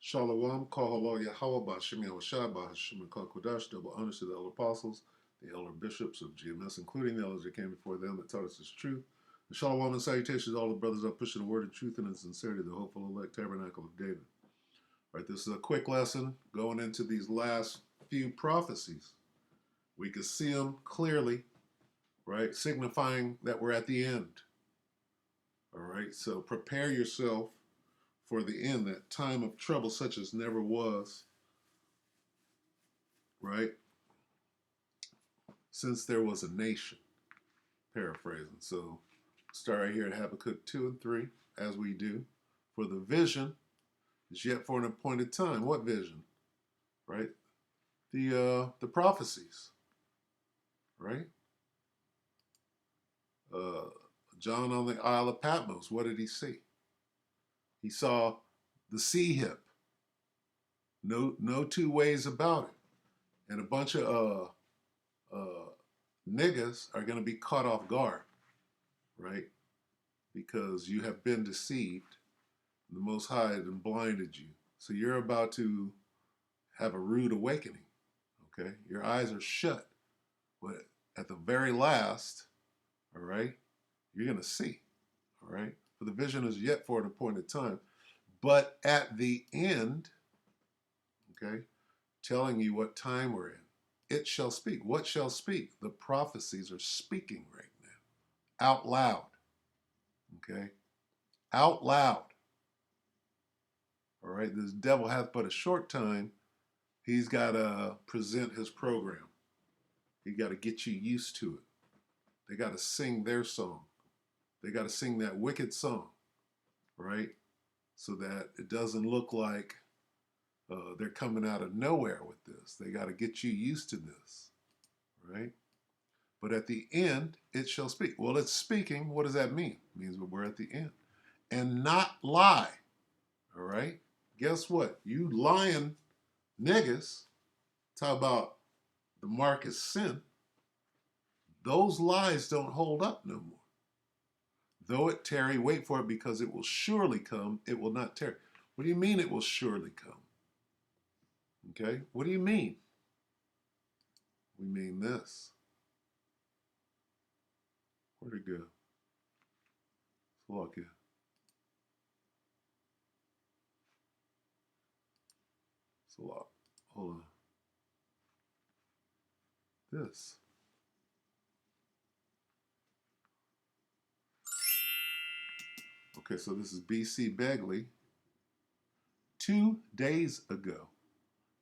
Shalom, Kahalo Yahweh Bashim Yahushua Bahashim Kodash, double honors to the elder apostles, the elder bishops of GMS, including the elders that came before them that taught us this truth. And shalom and salutations to all the brothers up pushing the word of truth and in sincerity, the hopeful elect tabernacle of David. All right, this is a quick lesson going into these last few prophecies. We can see them clearly, right, signifying that we're at the end. All right, so prepare yourself for the end, that time of trouble such as never was, right? Since there was a nation, paraphrasing. So start right here at Habakkuk 2 and 3, as we do. For the vision is yet for an appointed time. What vision? Right? The prophecies, right? John on the Isle of Patmos, what did he see? He saw the sea hip. No two ways about it. And a bunch of niggas are going to be caught off guard, right? Because you have been deceived. The Most High had blinded you. So you're about to have a rude awakening, okay? Your eyes are shut. But at the very last, all right, you're going to see, all right? For the vision is yet for an appointed time. But at the end, okay, telling you what time we're in, it shall speak. What shall speak? The prophecies are speaking right now, out loud, okay? Out loud. All right, this devil hath but a short time. He's got to present his program. He got to get you used to it. They got to sing their song. They got to sing that wicked song, right? So that it doesn't look like they're coming out of nowhere with this. They got to get you used to this, right? But at the end, it shall speak. Well, it's speaking. What does that mean? It means we're at the end. And not lie, all right? Guess what? You lying niggas, talk about the mark is sin. Those lies don't hold up no more. Though it tarry, wait for it because it will surely come. It will not tarry. What do you mean it will surely come? Okay, what do you mean? We mean this. Where'd it go? Slovakia. It's a lot. Hold on. This. Okay, so this is BC Begley. 2 days ago,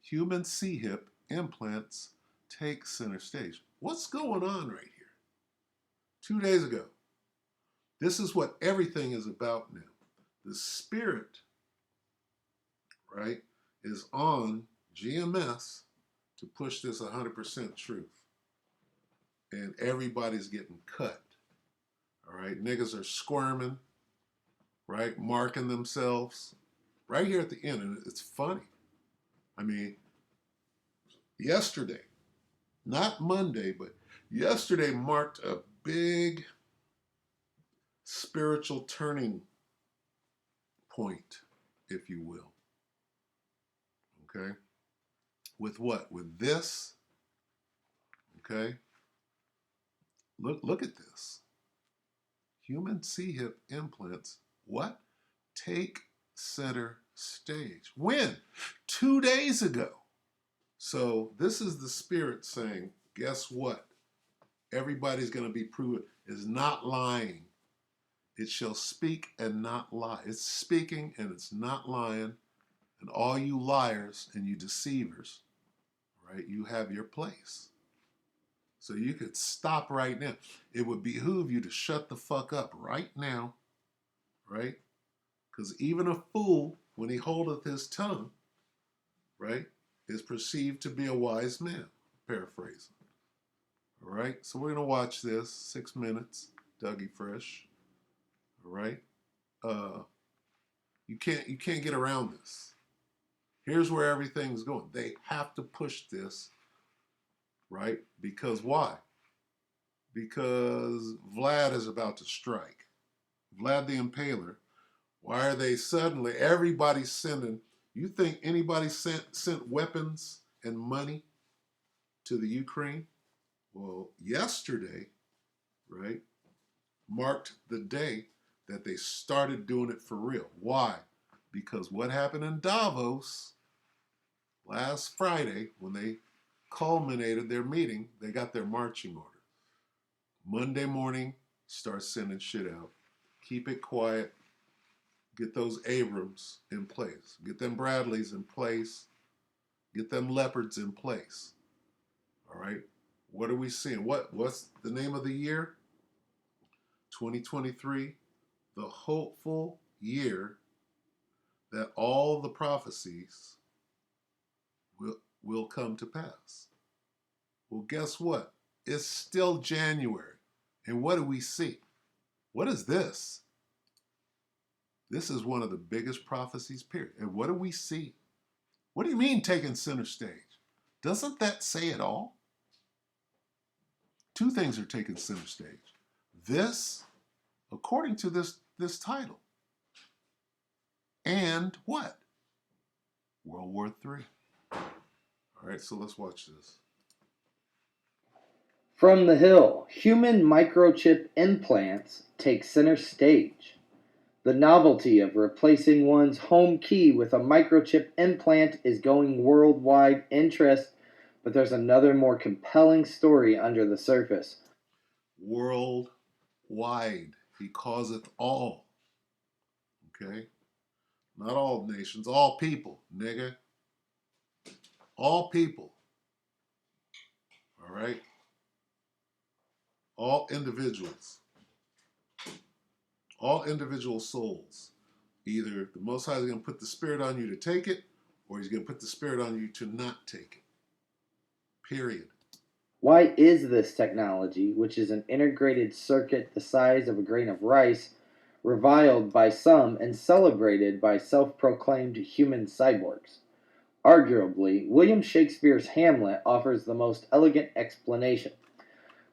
human C-hip implants take center stage. What's going on right here? 2 days ago. This is what everything is about now. The spirit, right, is on GMS to push this 100% truth. And everybody's getting cut. All right, niggas are squirming, right, marking themselves right here at the end. And it's funny. I mean, yesterday, not Monday, but yesterday marked a big spiritual turning point, if you will. Okay? With what? With this. Okay? Look at this. Human C-hip implants, what? Take center stage. When? 2 days ago. So this is the spirit saying, guess what? Everybody's going to be proven is not lying. It shall speak and not lie. It's speaking and it's not lying. And all you liars and you deceivers, right, you have your place. So you could stop right now. It would behoove you to shut the fuck up right now, right? Because even a fool, when he holdeth his tongue, right, is perceived to be a wise man, paraphrasing. All right, so we're going to watch this, 6 minutes, Dougie Fresh. All right, you can't get around this. Here's where everything's going. They have to push this, right? Because why? Because Vlad is about to strike. Vlad the Impaler. Why are they suddenly, everybody's sending, You think anybody sent weapons and money to the Ukraine? Well, yesterday, right, marked the day that they started doing it for real. Why? Because what happened in Davos last Friday when they culminated their meeting, they got their marching order. Monday morning, start sending shit out. Keep it quiet. Get those Abrams in place. Get them Bradleys in place. Get them Leopards in place. All right. What are we seeing? What's the name of the year? 2023, the hopeful year that all the prophecies will come to pass. Well, guess what? It's still January. And what do we see? What is this? This is one of the biggest prophecies, period. And what do we see? What do you mean taking center stage? Doesn't that say it all? Two things are taking center stage. This, according to this title, and what? World War III. All right, so let's watch this. From the Hill, human microchip implants take center stage. The novelty of replacing one's home key with a microchip implant is going worldwide interest, but there's another more compelling story under the surface. Worldwide, he causeth all. Okay? Not all nations, all people, nigga. All people. All right? All individuals. All individual souls. Either the Most High is going to put the Spirit on you to take it, or he's going to put the Spirit on you to not take it. Period. Why is this technology, which is an integrated circuit the size of a grain of rice, reviled by some and celebrated by self-proclaimed human cyborgs? Arguably, William Shakespeare's Hamlet offers the most elegant explanation.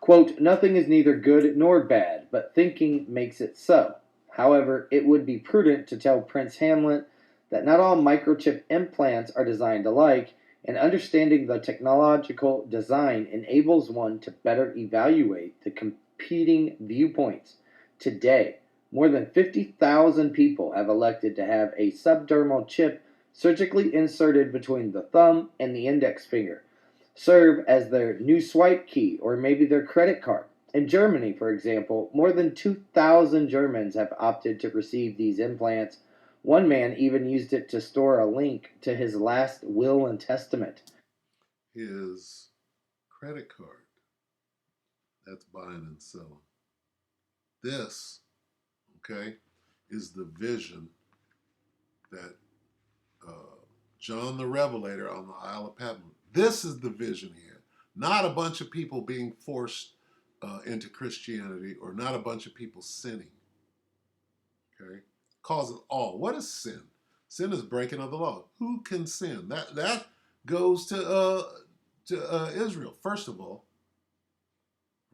Quote, nothing is neither good nor bad, but thinking makes it so. However, it would be prudent to tell Prince Hamlet that not all microchip implants are designed alike, and understanding the technological design enables one to better evaluate the competing viewpoints. Today, more than 50,000 people have elected to have a subdermal chip surgically inserted between the thumb and the index finger, serve as their new swipe key or maybe their credit card. In Germany, for example, more than 2,000 Germans have opted to receive these implants. One man even used it to store a link to his last will and testament. His credit card. That's buying and selling. This, okay, is the vision that John the Revelator on the Isle of Patmos. This is the vision here. Not a bunch of people being forced into Christianity, or not a bunch of people sinning. Okay? Causes all. What is sin? Sin is breaking of the law. Who can sin? That goes to Israel, first of all.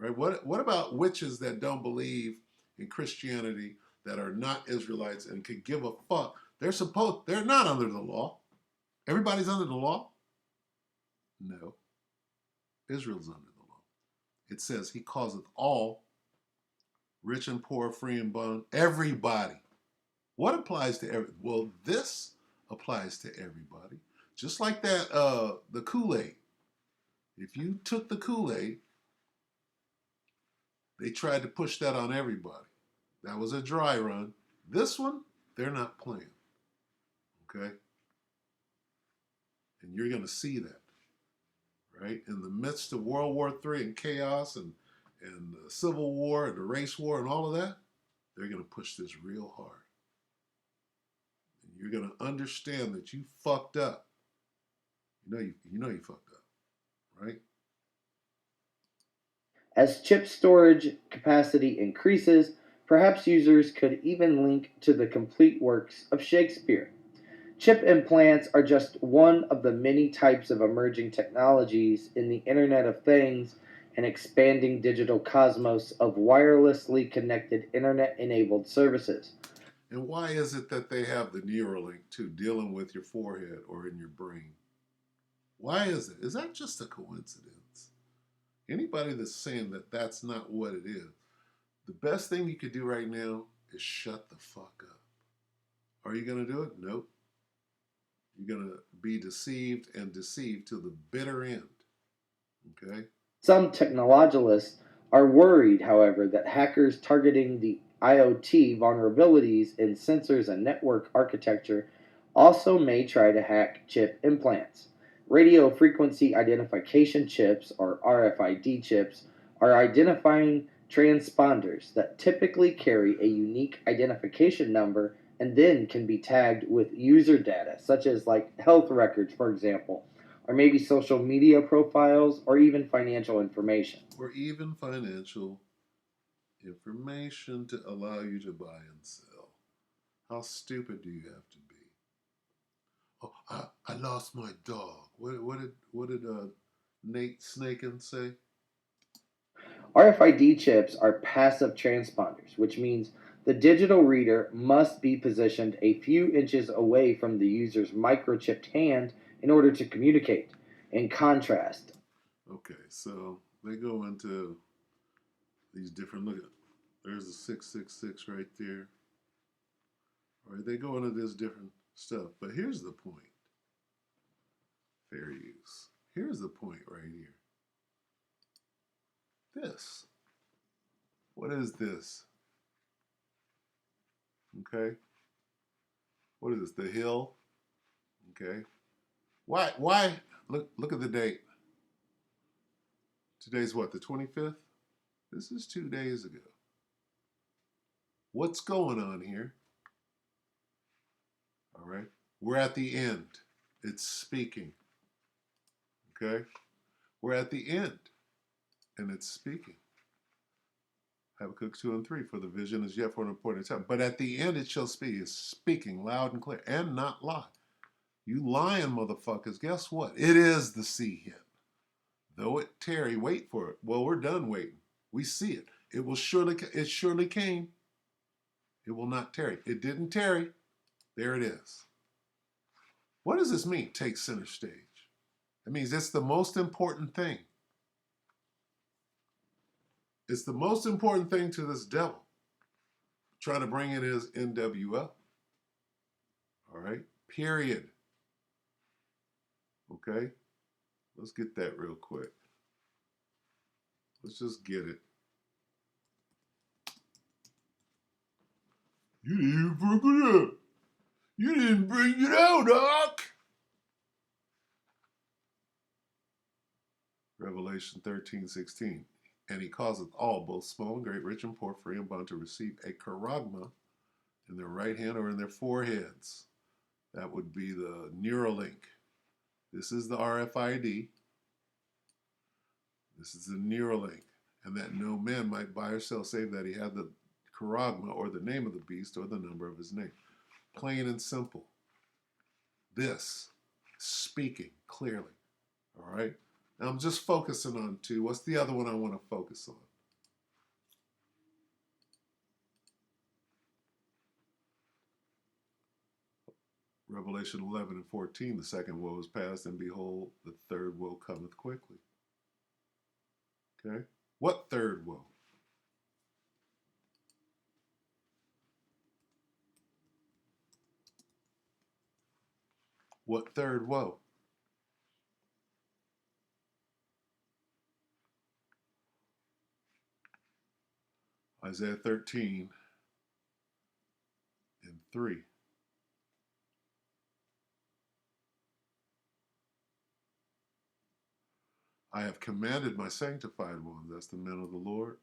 Right? What about witches that don't believe in Christianity, that are not Israelites and could give a fuck? They're not under the law. Everybody's under the law? No. Israel's under the law. It says he causeth all, rich and poor, free and bond, everybody. What applies to every? Well, this applies to everybody. Just like that, the Kool-Aid. If you took the Kool-Aid, they tried to push that on everybody. That was a dry run. This one, they're not playing. Okay? And you're going to see that. Right? In the midst of World War III and chaos and the Civil War and the race war and all of that, they're going to push this real hard. And you're going to understand that you fucked up. You know you fucked up, right? As chip storage capacity increases, perhaps users could even link to the complete works of Shakespeare. Chip implants are just one of the many types of emerging technologies in the Internet of Things and expanding digital cosmos of wirelessly connected Internet-enabled services. And why is it that they have the Neuralink too, dealing with your forehead or in your brain? Why is it? Is that just a coincidence? Anybody that's saying that that's not what it is, the best thing you could do right now is shut the fuck up. Are you going to do it? Nope. You're going to be deceived and deceived to the bitter end. Okay? Some technologists are worried, however, that hackers targeting the IoT vulnerabilities in sensors and network architecture also may try to hack chip implants. Radio frequency identification chips, or RFID chips, are identifying transponders that typically carry a unique identification number and then can be tagged with user data, such as like health records, for example, or maybe social media profiles, or even financial information. Or even financial information to allow you to buy and sell. How stupid do you have to be? Oh, I lost my dog. What did Nate Snaken say? RFID chips are passive transponders, which means the digital reader must be positioned a few inches away from the user's microchipped hand in order to communicate. In contrast, Okay, so they go into these different look at there's a 666 right there. All right, they go into this different stuff. But here's the point. Fair use. Here's the point right here. This. What is this? Okay. What is this? The hill? Okay. Why look at the date. Today's what, the 25th? This is 2 days ago. What's going on here? All right. We're at the end. It's speaking. Okay? We're at the end. And it's speaking. Habakkuk 2 and 3. For the vision is yet for an appointed time. But at the end it shall speak. It's speaking loud and clear. And not lie. You lying motherfuckers, guess what? It is the sea hit. Though it tarry, wait for it. Well, we're done waiting. We see it. It surely came. It will not tarry. It didn't tarry. There it is. What does this mean? Take center stage. It means it's the most important thing. It's the most important thing to this devil. Trying to bring in his NWO. All right? Period. Okay? Let's get that real quick. Let's just get it. You didn't bring it up. You didn't bring it out, Doc. Revelation 13:16. And he causeth all, both small and great, rich and poor, free and bond, to receive a charagma in their right hand or in their foreheads. That would be the Neuralink. This is the RFID. This is the Neuralink. And that no man might buy or sell, save that he had the charagma, or the name of the beast, or the number of his name. Plain and simple. This, speaking clearly. All right? Now I'm just focusing on two. What's the other one I want to focus on? Revelation 11 and 14, the second woe is past, and behold, the third woe cometh quickly. Okay? What third woe? What third woe? Isaiah 13 and 3. I have commanded my sanctified ones, that's the men of the Lord,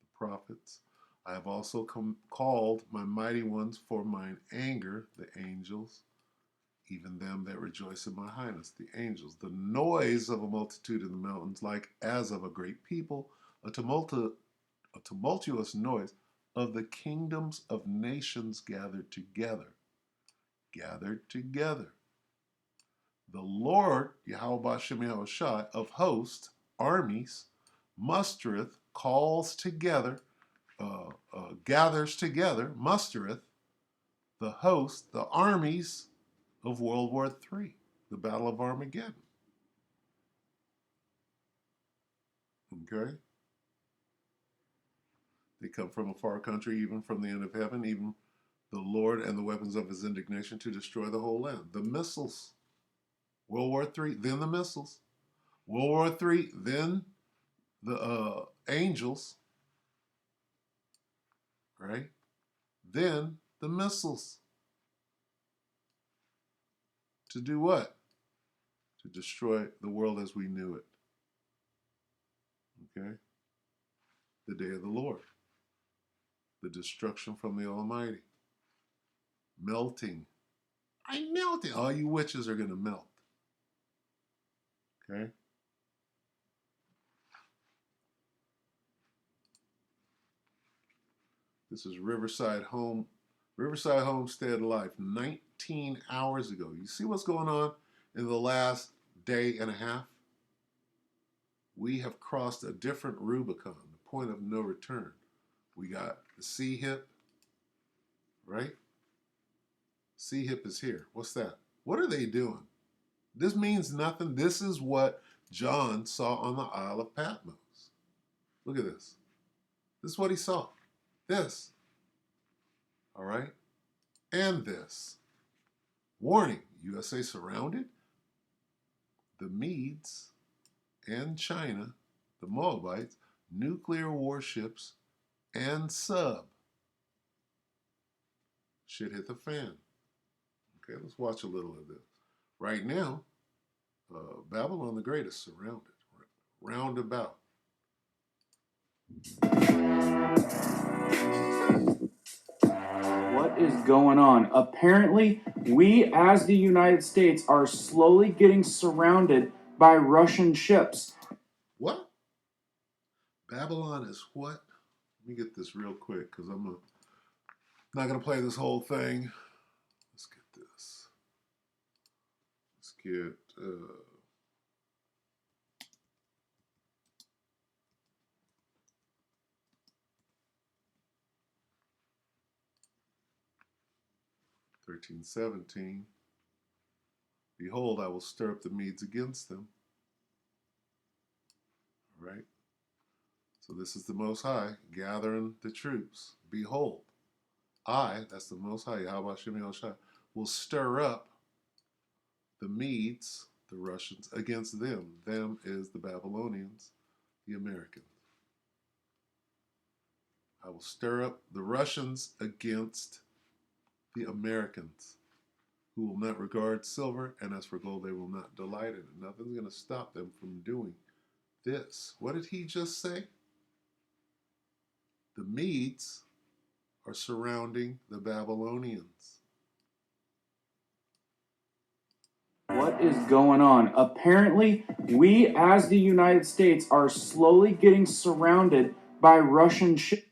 the prophets. I have also called my mighty ones for mine anger, the angels, even them that rejoice in my highness, the angels. The noise of a multitude in the mountains, like as of a great people, a tumultuous noise of the kingdoms of nations gathered together. Gathered together. The Lord, Yahweh Shem Yahushai, of hosts, armies, mustereth, calls together gathers together, mustereth the host, the armies of World War III, the Battle of Armageddon. Okay? They come from a far country, even from the end of heaven, even the Lord and the weapons of his indignation to destroy the whole land. The missiles. World War III, then the missiles. World War III, then the angels. Right? Then the missiles. To do what? To destroy the world as we knew it. Okay? The day of the Lord. The destruction from the Almighty. Melting. I'm melting. All you witches are going to melt. Okay? This is Riverside Homestead Life, 19 hours ago. You see what's going on in the last day and a half? We have crossed a different Rubicon, the point of no return. We got the C-hip, right? C-hip is here. What's that? What are they doing? This means nothing. This is what John saw on the Isle of Patmos. Look at this. This is what he saw. This. All right? And this. Warning, USA surrounded. The Medes and China, the Moabites, nuclear warships, and sub. Shit hit the fan. Okay, let's watch a little of this. Right now, Babylon the Great is surrounded. Round about. What is going on? Apparently, we as the United States are slowly getting surrounded by Russian ships. What? Babylon is what? Let me get this real quick because I'm not going to play this whole thing. Let's get this. Let's get... 13:17. Behold, I will stir up the Medes against them. All right? So this is the Most High gathering the troops. Behold, I, that's the Most High, Yahweh Shem Yahushua, will stir up the Medes, the Russians, against them. Them is the Babylonians, the Americans. I will stir up the Russians against the Americans, who will not regard silver, and as for gold, they will not delight in it. Nothing's going to stop them from doing this. What did he just say? The Medes are surrounding the Babylonians. What is going on? Apparently, we as the United States are slowly getting surrounded by Russian ships.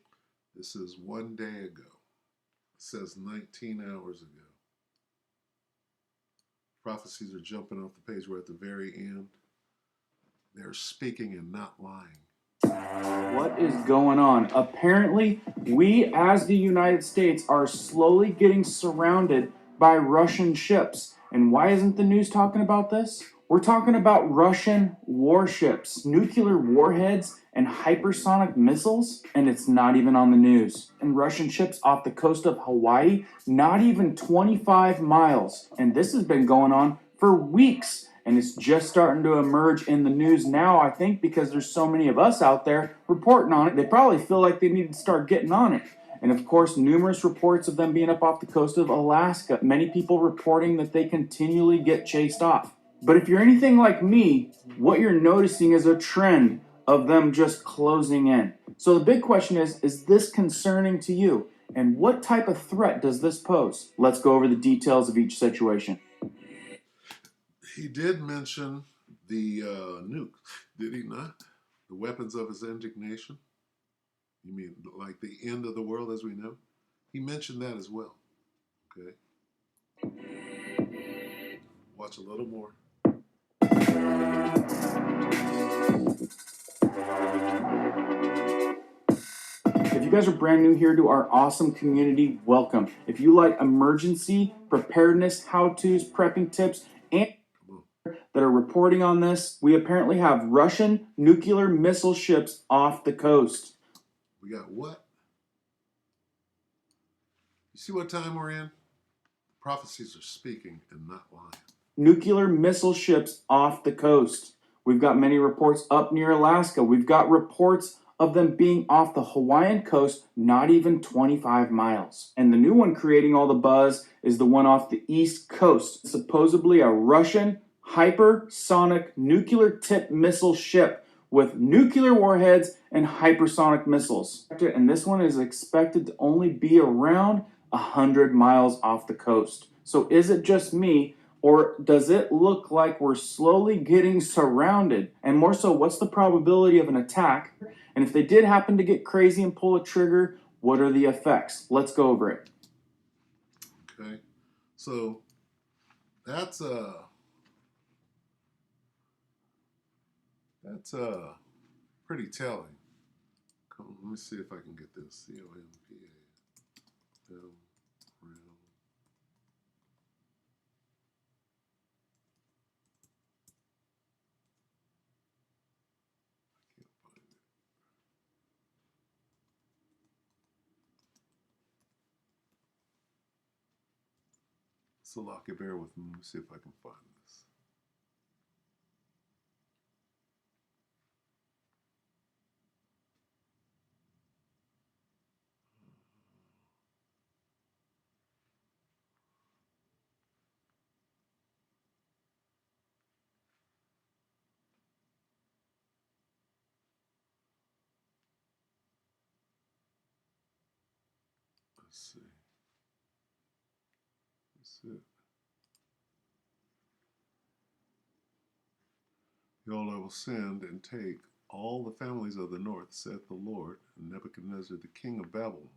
This is one day ago. It says 19 hours ago. Prophecies are jumping off the page. We're at the very end. They're speaking and not lying. What is going on? Apparently, we as the United States are slowly getting surrounded by Russian ships. And why isn't the news talking about this? We're talking about Russian warships, nuclear warheads, and hypersonic missiles, and it's not even on the news. And Russian ships off the coast of Hawaii, not even 25 miles. And this has been going on for weeks. And it's just starting to emerge in the news now, I think, because there's so many of us out there reporting on it. They probably feel like they need to start getting on it. And of course, numerous reports of them being up off the coast of Alaska. Many people reporting that they continually get chased off. But if you're anything like me, what you're noticing is a trend of them just closing in. So the big question is this concerning to you? And what type of threat does this pose? Let's go over the details of each situation. He did mention the nuke, did he not? The weapons of his indignation. You mean like the end of the world as we know? He mentioned that as well. Okay. Watch a little more. If you guys are brand new here to our awesome community, welcome. If you like emergency preparedness, how-tos, prepping tips, and that are reporting on this, we apparently have Russian nuclear missile ships off the coast. We got what? You see what time we're in? Prophecies are speaking and not lying. Nuclear missile ships off the coast. We've got many reports up near Alaska. We've got reports of them being off the Hawaiian coast, not even 25 miles. And the new one creating all the buzz is the one off the east coast, supposedly a Russian hypersonic nuclear tipped missile ship with nuclear warheads and hypersonic missiles. And this one is expected to only be around 100 miles off the coast. So is it just me, or does it look like we're slowly getting surrounded? And more so, what's the probability of an attack? And if they did happen to get crazy and pull a trigger, what are the effects? Let's go over it. Okay, so that's pretty telling. Come, let me see if I can get this. COMPA. So lock it, bear with me. Let me see if I can find this. Let's see. That's it. Behold, I will send and take all the families of the north, saith the Lord, and Nebuchadnezzar, the king of Babylon.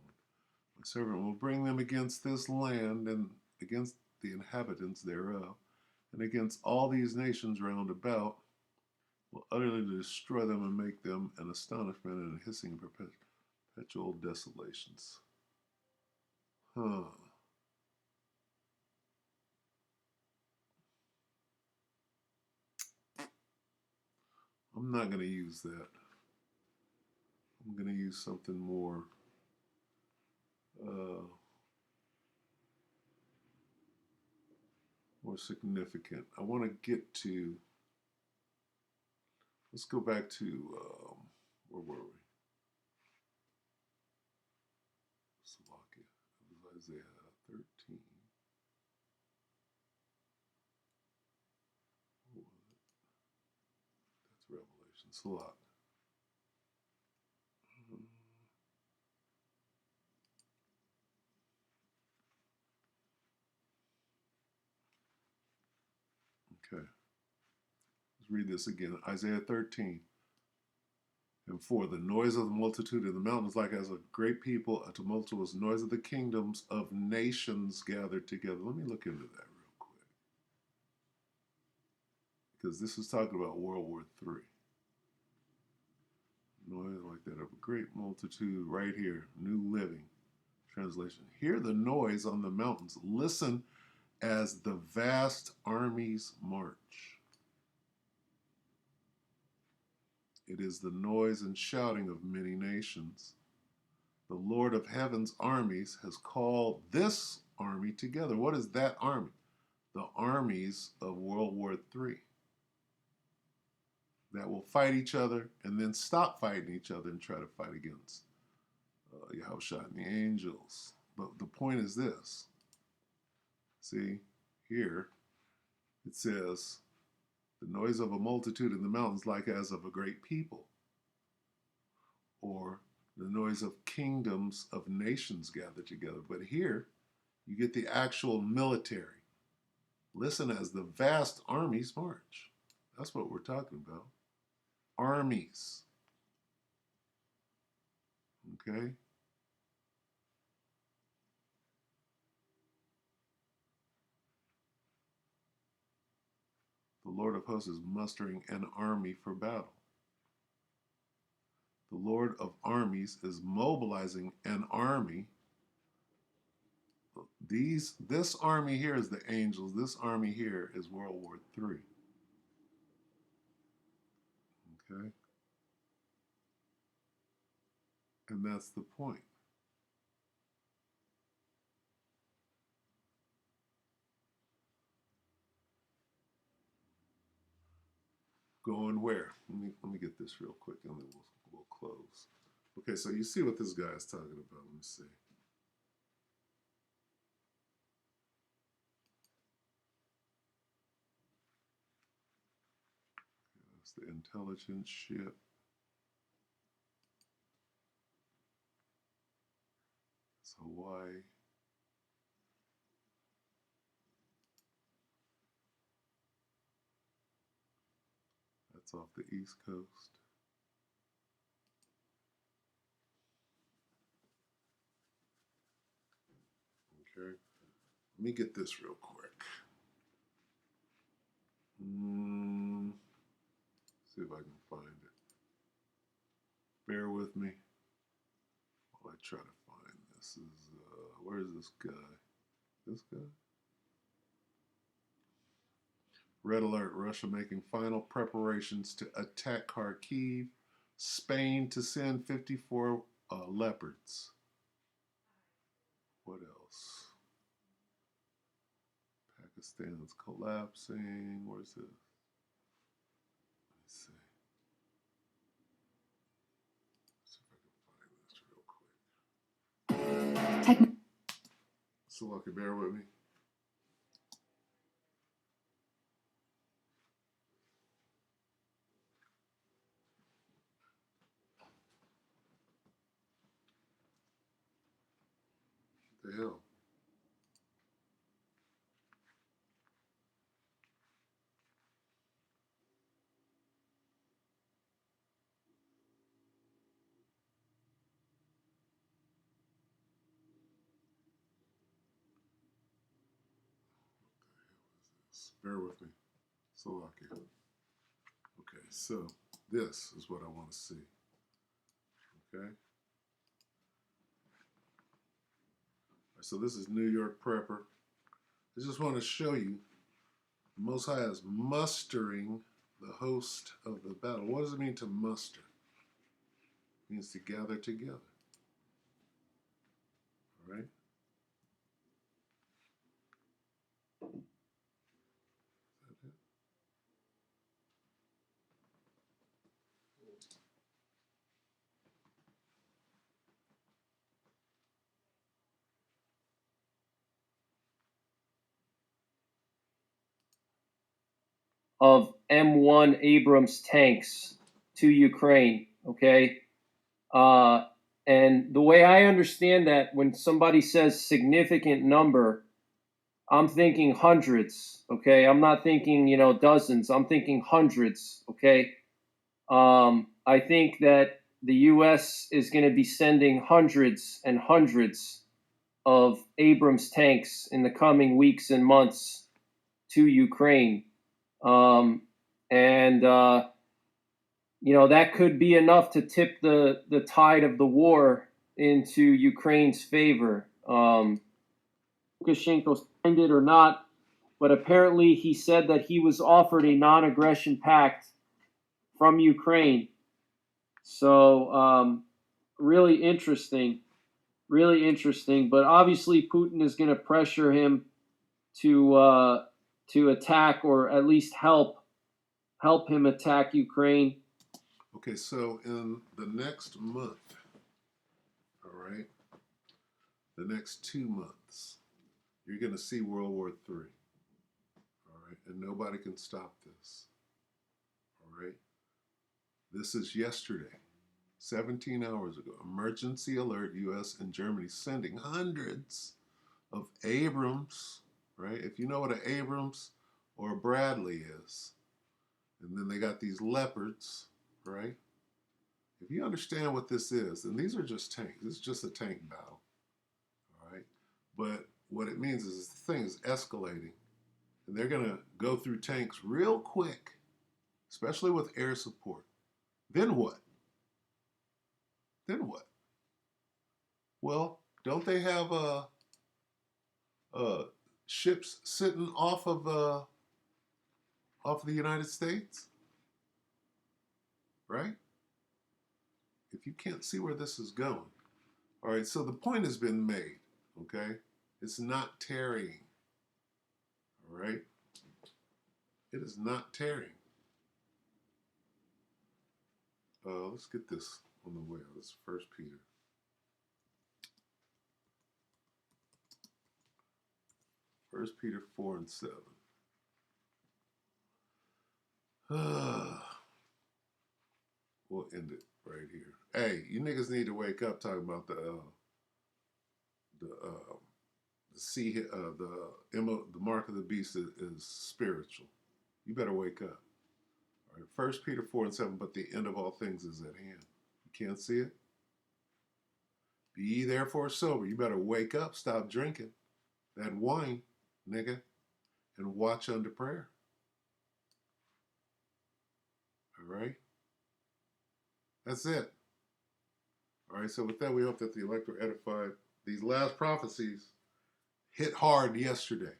My servant will bring them against this land and against the inhabitants thereof, and against all these nations round about, will utterly destroy them and make them an astonishment and a hissing perpetual desolations. Huh. I'm not going to use that. I'm going to use something more more significant. I want to get to, let's go back to, where were we? Slovakia. It was Isaiah 13. What was it? That's Revelation. Slovakia. Okay. Let's read this again. Isaiah 13. And for the noise of the multitude in the mountains, like as a great people, a tumultuous noise of the kingdoms of nations gathered together. Let me look into that real quick. Because this is talking about World War III. Noise like that of a great multitude, right here, New Living Translation. Hear the noise on the mountains. Listen as the vast armies march. It is the noise and shouting of many nations. The Lord of heaven's armies has called this army together. What is that army? The armies of World War III that will fight each other and then stop fighting each other and try to fight against Yahushua and the angels. But the point is this. See, here it says, the noise of a multitude in the mountains like as of a great people. Or the noise of kingdoms of nations gathered together. But here you get the actual military. Listen as the vast armies march. That's what we're talking about. Armies. Okay? The Lord of hosts is mustering an army for battle. The Lord of armies is mobilizing an army. This army here is the angels. This army here is World War III. Okay? And that's the point. Going where? Let me get this real quick and then we'll close. Okay, so you see what this guy is talking about. Let me see. That's the intelligence ship. It's Hawaii. That's off the East Coast. Okay. Let me get this real quick. See if I can find it. Bear with me while I try to find this. Where is this guy? This guy? Red alert, Russia making final preparations to attack Kharkiv. Spain to send 54 Leopards. What else? Pakistan's collapsing. Where's this? Let's see. See if I can find this real quick. So lucky, bear with me. What the hell? Bear with me. So lucky. Okay, so this is what I want to see. Okay. So this is New York Prepper. I just want to show you the Most High is mustering the host of the battle. What does it mean to muster? It means to gather together. All right? Of M1 Abrams tanks to Ukraine, okay? And the way I understand that, when somebody says significant number, I'm thinking hundreds, okay? I'm not thinking, dozens. I'm thinking hundreds, okay? I think that the U.S. is going to be sending hundreds and hundreds of Abrams tanks in the coming weeks and months to Ukraine. That could be enough to tip the tide of the war into Ukraine's favor. Lukashenko signed it or not, but apparently he said that he was offered a non-aggression pact from Ukraine. So really interesting. But obviously Putin is going to pressure him to attack, or at least help him attack Ukraine. Okay, so in the next month, all right, the next 2 months, you're going to see World War III. All right, and nobody can stop this. All right, this is yesterday, 17 hours ago. Emergency alert, U.S. and Germany sending hundreds of Abrams, right? If you know what an Abrams or a Bradley is, and then they got these Leopards, right? If you understand what this is, and these are just tanks, this is just a tank battle, all right? But what it means is the thing is escalating, and they're going to go through tanks real quick, especially with air support. Then what? Then what? Well, don't they have ships sitting off of the United States? Right? If you can't see where this is going. All right, so the point has been made, okay? It's not tarrying. All right? It is not tarrying. Let's get this on the way. This is 1 Peter. First Peter 4 and 7. We'll end it right here. Hey, you niggas need to wake up talking about the mark of the beast is spiritual. You better wake up. All right, 1 Peter 4 and 7, but the end of all things is at hand. You can't see it? Be ye therefore sober. You better wake up, stop drinking that wine, nigga, and watch under prayer. All right? That's it. All right, so with that, we hope that the elect are edified. These last prophecies hit hard yesterday.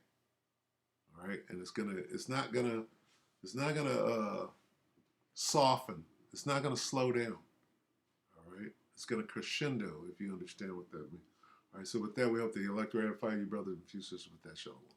All right, and it's not gonna soften. It's not gonna slow down. All right, it's gonna crescendo, if you understand what that means. All right, so with that, we hope that the elect are edified, you brothers and few sisters, with that shalom.